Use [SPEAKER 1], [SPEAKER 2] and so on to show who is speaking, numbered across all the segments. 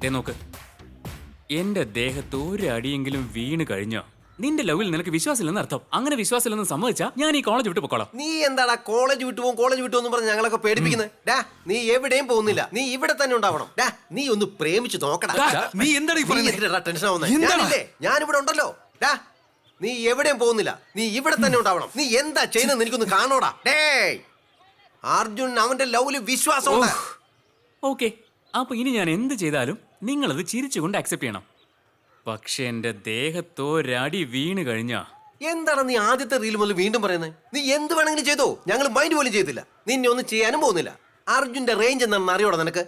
[SPEAKER 1] നോക്ക്, എന്റെ ദേഹത്ത് ഒരു അടിയെങ്കിലും വീണ് കഴിഞ്ഞോ നിന്റെ ലവിൽ നിനക്ക് വിശ്വാസമില്ലെന്ന് അർത്ഥം. അങ്ങനെ വിശ്വാസമില്ലെന്ന് സമ്മതിച്ചാ ഞാൻ ഈ കോളേജ് വിട്ട് പൊക്കോളാം.
[SPEAKER 2] നീ എന്താടാ കോളേജ് വിട്ടു പോകും പറഞ്ഞ് ഞങ്ങളൊക്കെ പേടിപ്പിക്കുന്നത്? ഡാ നീ എവിടെയും പോകുന്നില്ല, നീ ഇവിടെ തന്നെ ഉണ്ടാവണം. ഡാ നീ ഒന്ന് പ്രേമിച്ചു നോക്കടാ.
[SPEAKER 3] നീ എന്താണ്
[SPEAKER 2] ടെൻഷൻ ആവുന്നത്? ഞാനിവിടെ ഉണ്ടല്ലോ. ഡാ നീ എവിടെയും പോകുന്നില്ല, നീ ഇവിടെ തന്നെ ഉണ്ടാവണം. നീ എന്താ ചെയ്യുന്നത് എനിക്കൊന്ന് കാണോടാ. ഡേ അർജുൻ അവന്റെ ലവില് വിശ്വാസമുണ്ട്.
[SPEAKER 1] ഓക്കെ, അപ്പൊ ഇനി ഞാൻ എന്ത് ചെയ്താലും നിങ്ങളത് ചിരിച്ചുകൊണ്ട് അക്സെപ്റ്റ് ചെയ്യണം. പക്ഷെ എന്റെ ദേഹത്തൊരടി വീണ് കഴിഞ്ഞാ
[SPEAKER 2] എന്താണ് നീ ആദ്യത്തെ റീൽ മുതൽ വീണ്ടും പറയുന്നത്? നീ എന്ത് വേണമെങ്കിലും ചെയ്തോ, ഞങ്ങൾ മൈൻഡ് പോലും ചെയ്തില്ല. നിന്നെ ഒന്നും ചെയ്യാനും പോകുന്നില്ല. അർജുന്റെ റേഞ്ച് എന്താണെന്ന് അറിയോടാ നിനക്ക്?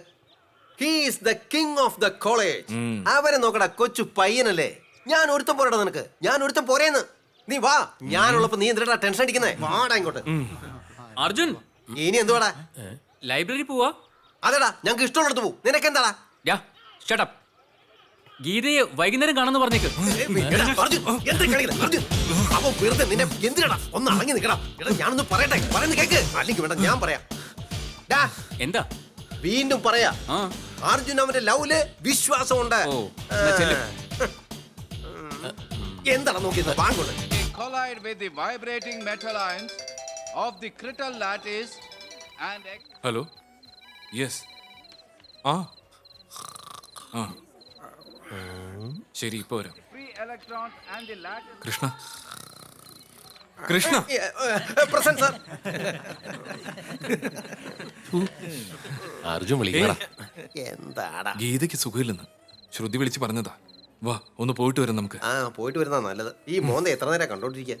[SPEAKER 2] He's the king of the college. അവരെ നോക്കടാ, കൊച്ചു പയ്യനല്ലേ. ഞാൻ ഒരുത്തം പോരാടാ നിനക്ക്, ഞാൻ ഒരുത്തം പോരേന്ന്. നീ വാ, ഞാനുള്ളപ്പോ നീ എന്തിനാ ടെൻഷൻ അടിക്കുന്നേ? വാടാ ഇങ്ങോട്ട്.
[SPEAKER 1] അർജുൻ
[SPEAKER 2] ഇനി എന്തുവാടാ?
[SPEAKER 1] ലൈബ്രറി പോവാ?
[SPEAKER 2] അതെടാ ഞങ്ങൾക്ക് ഇഷ്ടമുള്ളടത്ത് പോകും. നിനക്ക് എന്താടാ?
[SPEAKER 1] ഗീതയെ വൈകുന്നേരം കാണുന്നു പറഞ്ഞേക്ക്.
[SPEAKER 2] ഒന്ന് അടങ്ങി നിൽക്കണം. ഞാനൊന്ന് പറയട്ടെ, പറയുന്നത് കേക്ക്. അല്ലെങ്കിൽ വേണ്ട, ഞാൻ പറയാം.
[SPEAKER 1] എന്താ
[SPEAKER 2] വീണ്ടും പറയാ, അർജുൻ അവന്റെ ലവില് വിശ്വാസമുണ്ട്. എന്താണ് നോക്കിയത്? വാങ്ങോട്ട്.
[SPEAKER 4] Collide with the vibrating metal ions of the crystal lattice and
[SPEAKER 3] hello, yes, ആ ആ ശരി, ഇപ്പൊ വരാം.
[SPEAKER 4] free electrons and the lattice.
[SPEAKER 3] Krishna, Krishna,
[SPEAKER 2] present sir.
[SPEAKER 5] Arjun വിളിക്കടാ.
[SPEAKER 2] എന്താടാ?
[SPEAKER 3] ഗീതയ്ക്ക് സുഖമില്ലെന്ന് ശ്രുതി വിളിച്ച് പറഞ്ഞതാ. വാ, ഒന്ന് പോയിട്ട് വരാം നമുക്ക്.
[SPEAKER 2] പോയിട്ട് വരുന്നതാ നല്ലത്. ഈ മോന്ത എത്ര നേരം കണ്ടോണ്ടിരിക്കുക?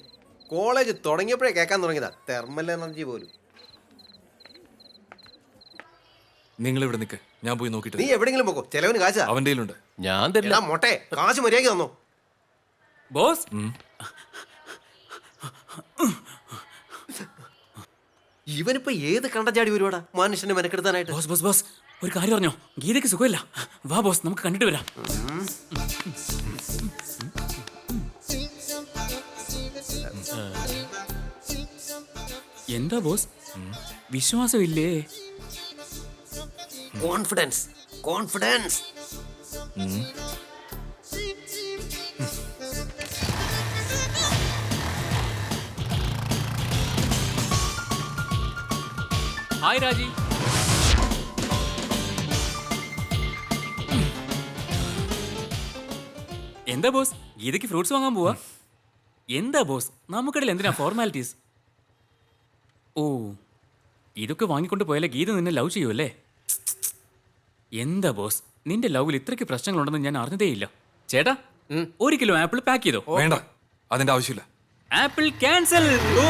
[SPEAKER 2] കോളേജ് തുടങ്ങിയപ്പോഴേ കേൾക്കാൻ തുടങ്ങിയതാ തെർമൽ എനർജി പോലും.
[SPEAKER 3] നിങ്ങൾ ഇവിടെ നിൽക്ക്, ഞാൻ പോയി നോക്കിട്ട്.
[SPEAKER 2] നീ എവിടെയെങ്കിലും പോകോ, ചെലവിന് കാശാ
[SPEAKER 3] അവന്റെ കയ്യിലുണ്ട്.
[SPEAKER 5] ഞാൻ തരില്ല.
[SPEAKER 2] മൊട്ടെ, കാശ് മര്യാദ തന്നോ.
[SPEAKER 1] ബോസ്,
[SPEAKER 2] ഇവനിപ്പോ ഏത് കണ്ടചാടി വരുവാടാ മനുഷ്യനെ മെനക്കെടുത്താനായിട്ട്?
[SPEAKER 1] ബോസ് ബോസ് ബോസ് ഒരു കാര്യം പറഞ്ഞോ, ഗീതയ്ക്ക് സുഖമില്ല. വാ ബോസ്, നമുക്ക് കണ്ടിട്ട് വരാം. എന്താ ബോസ്, വിശ്വാസമില്ലേ?
[SPEAKER 2] Confidence, confidence.
[SPEAKER 1] ഹായ് രാജി. എന്താ ബോസ്, ഗീതയ്ക്ക് ഫ്രൂട്ട്സ് വാങ്ങാൻ പോവാ? എന്താ ബോസ്, നമുക്കിടയിൽ എന്തിനാ ഫോർമാലിറ്റീസ്? ഓ, ഇതൊക്കെ വാങ്ങിക്കൊണ്ട് പോയാലേ ഗീത നിന്നെ ലവ് ചെയ്യുമല്ലേ? എന്താ ബോസ്, നിന്റെ ലവിൽ ഇത്രയ്ക്ക് പ്രശ്നങ്ങളുണ്ടെന്ന് ഞാൻ അറിഞ്ഞതേയില്ല. ചേട്ടാ, 1 കിലോ ആപ്പിൾ പാക്ക് ചെയ്തോ.
[SPEAKER 3] വേണ്ട, അതിന്റെ ആവശ്യമില്ല.
[SPEAKER 1] Apple cancel. ഓ